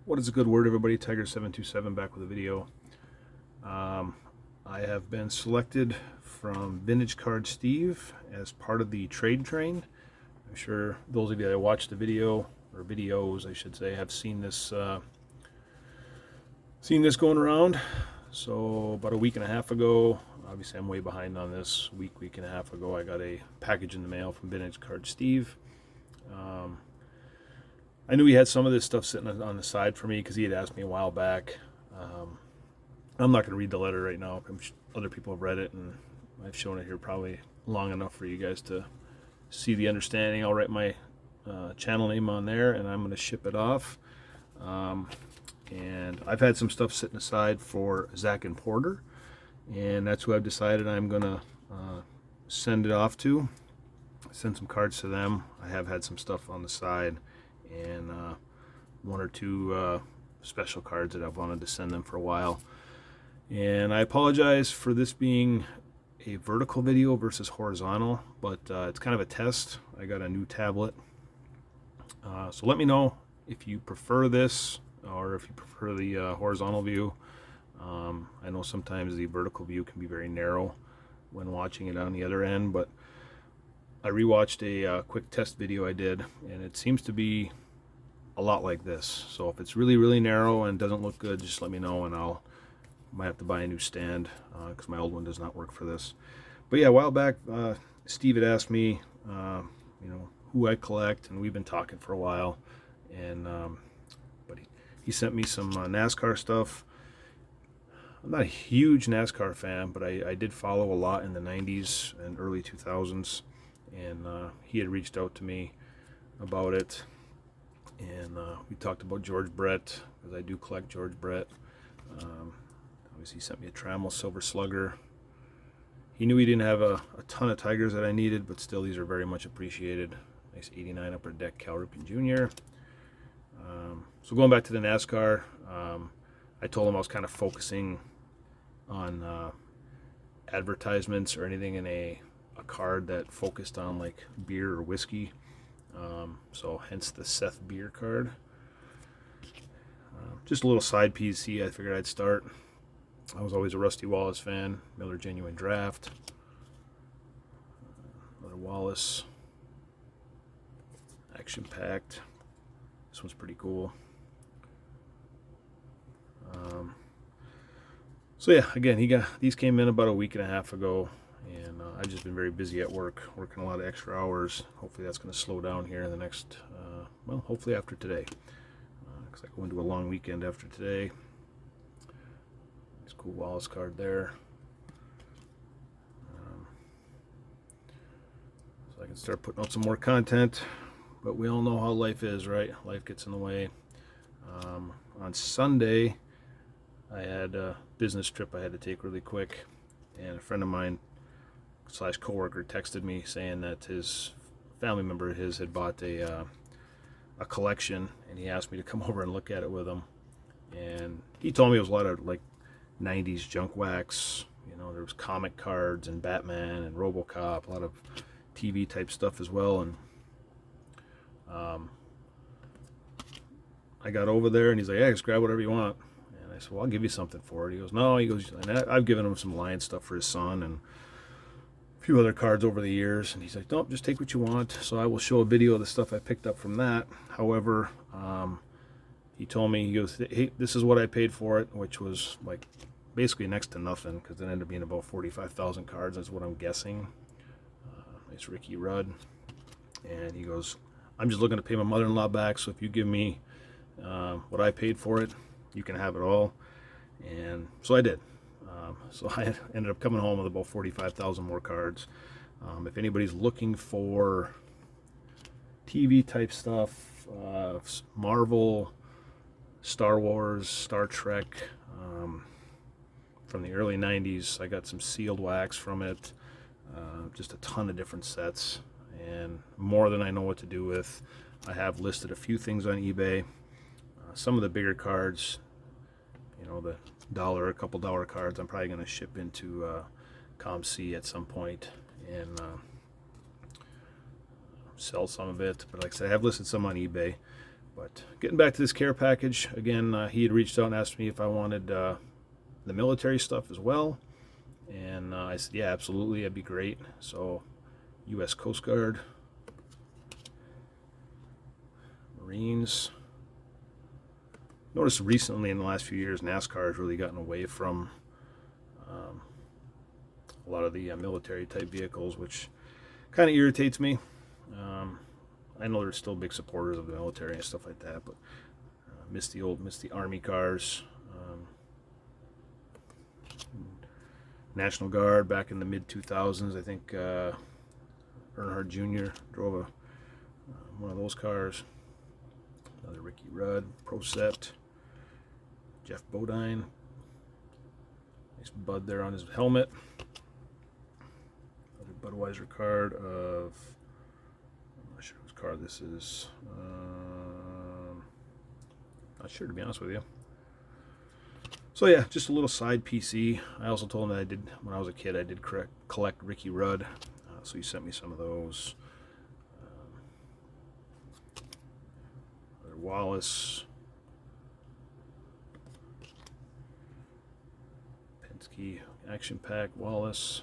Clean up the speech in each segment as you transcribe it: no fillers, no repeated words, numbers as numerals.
What is a good word, everybody? Tiger727 back with a video. I have been selected from Vintage Card Steve as part of the trade train. I'm sure those of you that watched the video, or videos I should say, have seen this going around. So about a week and a half ago, obviously I'm way behind on this, week and a half ago, I got a package in the mail from Vintage Card Steve. I knew he had some of this stuff sitting on the side for me because he had asked me a while back. I'm not going to read the letter right now. Other people have read it, and I've shown it here probably long enough for you guys to see the understanding. I'll write my channel name on there, and I'm going to ship it off. And I've had some stuff sitting aside for Zach and Porter, and that's who I've decided I'm going to send it off to. Send some cards to them. I have had some stuff on the side, and one or two special cards that I've wanted to send them for a while. And I apologize for this being a vertical video versus horizontal, but it's kind of a test. I got a new tablet, so let me know if you prefer this or if you prefer the horizontal view. I know sometimes the vertical view can be very narrow when watching it on the other end, but I rewatched a quick test video I did, and it seems to be a lot like this. So if it's really narrow and doesn't look good, just let me know, and might have to buy a new stand because my old one does not work for this. But yeah, a while back, Steve had asked me, who I collect, and we've been talking for a while. And but he sent me some NASCAR stuff. I'm not a huge NASCAR fan, but I did follow a lot in the 90s and early 2000s. And he had reached out to me about it, and we talked about George Brett, because I do collect George Brett. Obviously he sent me a Trammell Silver Slugger. He knew he didn't have a ton of Tigers that I needed, but still these are very much appreciated. Nice 89 Upper Deck Cal Ripken Jr. So going back to the NASCAR, I told him I was kind of focusing on advertisements or anything in a card that focused on like beer or whiskey. So hence the Seth Beer card. Just a little side PC I figured I'd start. I was always a Rusty Wallace fan. Miller Genuine Draft. Another Wallace. Action Packed. This one's pretty cool. So yeah, again, these came in about a week and a half ago, and I've just been very busy at work, working a lot of extra hours. Hopefully that's going to slow down here in the next, hopefully after today, because I go into a long weekend after today. Nice cool Wallace card there. So I can start putting out some more content, but we all know how life is, right? Life gets in the way. On Sunday, I had a business trip I had to take really quick, and a friend of mine / coworker texted me saying that his family member of his had bought a collection, and he asked me to come over and look at it with him. And he told me it was a lot of like 90s junk wax. There was comic cards and Batman and RoboCop, a lot of TV type stuff as well. And I got over there, and he's like, "Hey, just grab whatever you want." And I said, "Well, I'll give you something for it." He goes, "No." He goes, and I've given him some Lion stuff for his son and a few other cards over the years, and he's like, "Nope, just take what you want." So I will show a video of the stuff I picked up from that. However, he told me, he goes, "Hey, this is what I paid for it," which was like basically next to nothing, because it ended up being about 45,000 cards. That's what I'm guessing. Nice Ricky Rudd. And he goes, "I'm just looking to pay my mother-in-law back, so if you give me what I paid for it, you can have it all." And so I did. So I ended up coming home with about 45,000 more cards. If anybody's looking for TV type stuff, Marvel, Star Wars, Star Trek, from the early 90s, I got some sealed wax from it. Just a ton of different sets, and more than I know what to do with. I have listed a few things on eBay. Some of the bigger cards, the a couple dollar cards, I'm probably going to ship into ComC at some point and sell some of it. But like I said, I have listed some on eBay. But getting back to this care package, again, he had reached out and asked me if I wanted the military stuff as well. And I said, yeah, absolutely, that'd be great. So, U.S. Coast Guard, Marines. Noticed recently in the last few years, NASCAR has really gotten away from a lot of the military type vehicles, which kind of irritates me. I know they're still big supporters of the military and stuff like that, but miss the Army cars. National Guard back in the mid 2000s, I think Earnhardt Jr. drove one of those cars. Another Ricky Rudd, Procept, Jeff Bodine. Nice bud there on his helmet. Another Budweiser card of, I'm not sure whose car this is. Not sure, to be honest with you. So yeah, just a little side PC. I also told him that I did, when I was a kid, I did collect Ricky Rudd. So he sent me some of those. Wallace. Penske Action Pack Wallace.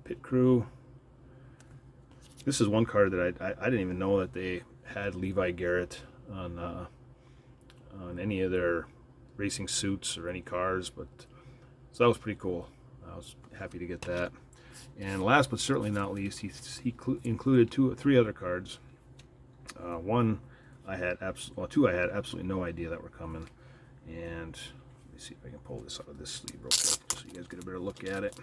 Pit Crew. This is one card that I didn't even know that they had Levi Garrett on any of their racing suits or any cars, but so that was pretty cool. I was happy to get that. And last but certainly not least, he included three other cards. Two I had absolutely no idea that were coming. And let me see if I can pull this out of this sleeve real quick so you guys get a better look at it.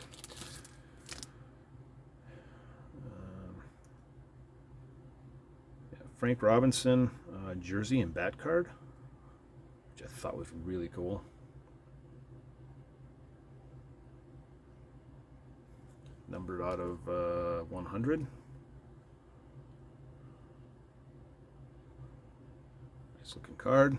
Frank Robinson jersey and bat card, which I thought was really cool. Numbered out of 100. Nice looking card.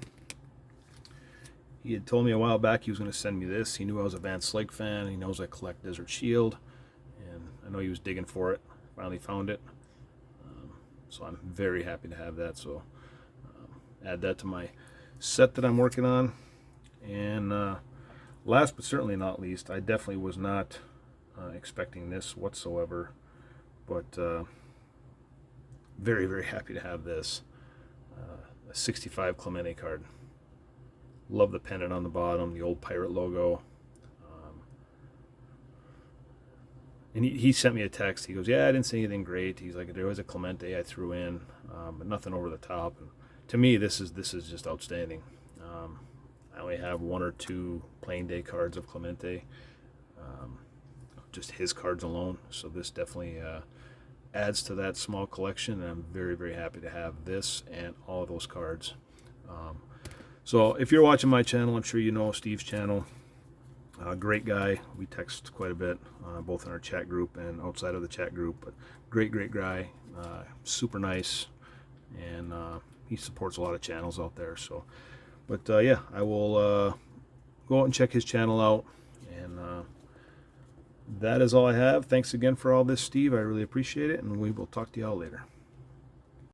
He had told me a while back he was going to send me this. He knew I was a Van Slyke fan. He knows I collect Desert Shield, and I know he was digging for it. Finally found it. So I'm very happy to have that. So add that to my set that I'm working on. And last but certainly not least, I definitely was not expecting this whatsoever, but very, very happy to have this. A 65 Clemente card. Love the pennant on the bottom, the old pirate logo. And he sent me a text. He goes, yeah, I didn't see anything great. He's like, there was a Clemente I threw in, but nothing over the top. And to me, this is just outstanding. I only have one or two playing day cards of Clemente, just his cards alone. So this definitely adds to that small collection, and I'm very, very happy to have this and all of those cards. So if you're watching my channel, I'm sure you know Steve's channel. Great guy. We text quite a bit, both in our chat group and outside of the chat group. But great guy. Super nice, and he supports a lot of channels out there. So, but yeah, I will go out and check his channel out. And that is all I have. Thanks again for all this, Steve. I really appreciate it, and we will talk to y'all later.